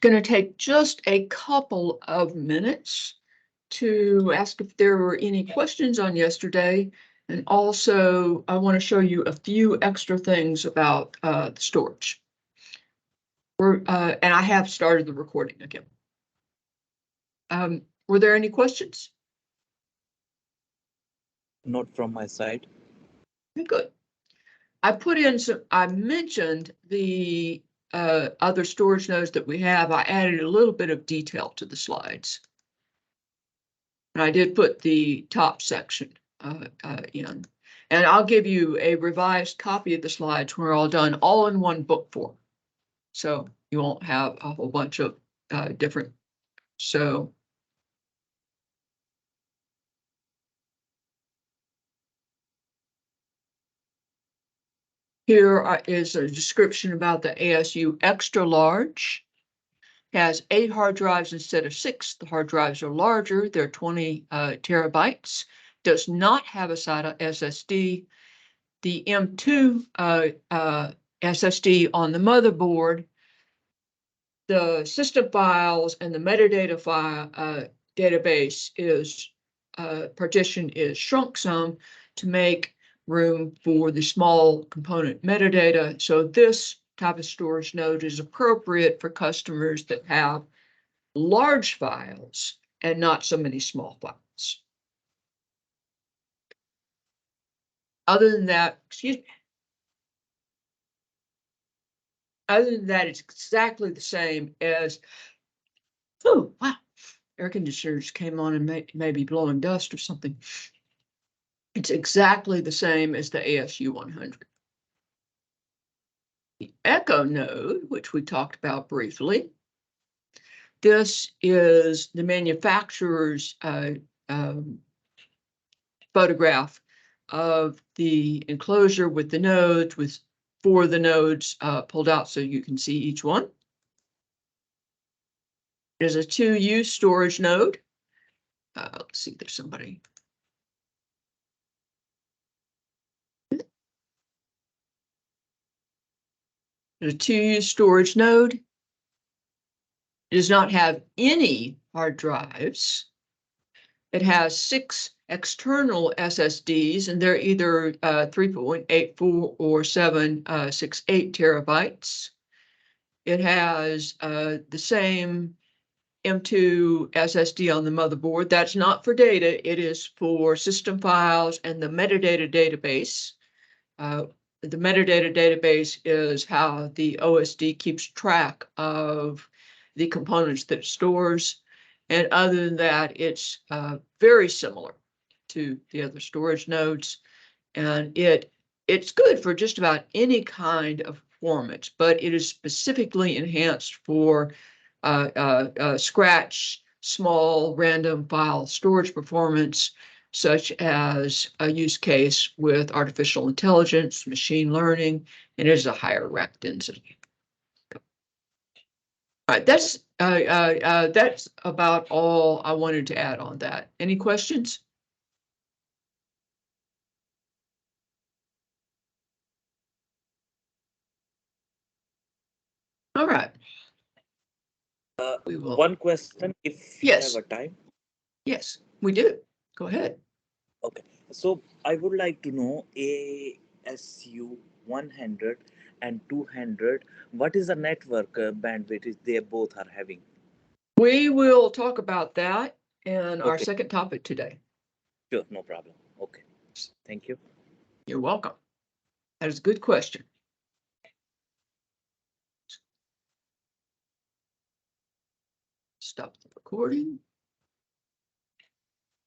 going to take just a couple of minutes to ask if there were any questions on yesterday. And also, I want to show you a few extra things about the storage. And I have started the recording again. Were there any questions? Not from my side. Okay, good. I mentioned the other storage nodes that we have. I added a little bit of detail to the slides. And I did put the top section in. And I'll give you a revised copy of the slides when we're all done, all in one book form. So you won't have a whole bunch of different. So here is a description about the ASU extra large. Has 8 hard drives instead of 6. The hard drives are larger. They're 20 terabytes. Does not have a SATA SSD. The M2 SSD on the motherboard, the system files and the metadata file database is partition is shrunk some to make room for the small component metadata. So this type of storage node is appropriate for customers that have large files and not so many small files. Other than that, it's exactly the same as, oh, wow, air conditioners came on and may be blowing dust or something. It's exactly the same as the ASU 100. The Echo node, which we talked about briefly, this is the manufacturer's photograph of the enclosure with the nodes, with 4 of the nodes pulled out so you can see each one. There's a 2U storage node. Let's see, there's somebody. There's a 2U storage node. It does not have any hard drives. It has 6 external SSDs, and they're either 3.84 or 768 terabytes. It has the same M2 SSD on the motherboard. That's not for data. It is for system files and the metadata database. The metadata database is how the OSD keeps track of the components that it stores. And other than that, it's very similar to the other storage nodes. And it's good for just about any kind of performance, but it is specifically enhanced for scratch, small, random file storage performance, such as a use case with artificial intelligence, machine learning, and it is a higher rack density. All right, that's about all I wanted to add on that. Any questions? All right. We will. One question, if you have a time. Yes, we do. Go ahead. Okay, so I would like to know ASU 100 and 200, what is the network bandwidth they both are having? We will talk about that in our second topic today. Sure, no problem. Okay, thank you. You're welcome. That is a good question. Stop the recording.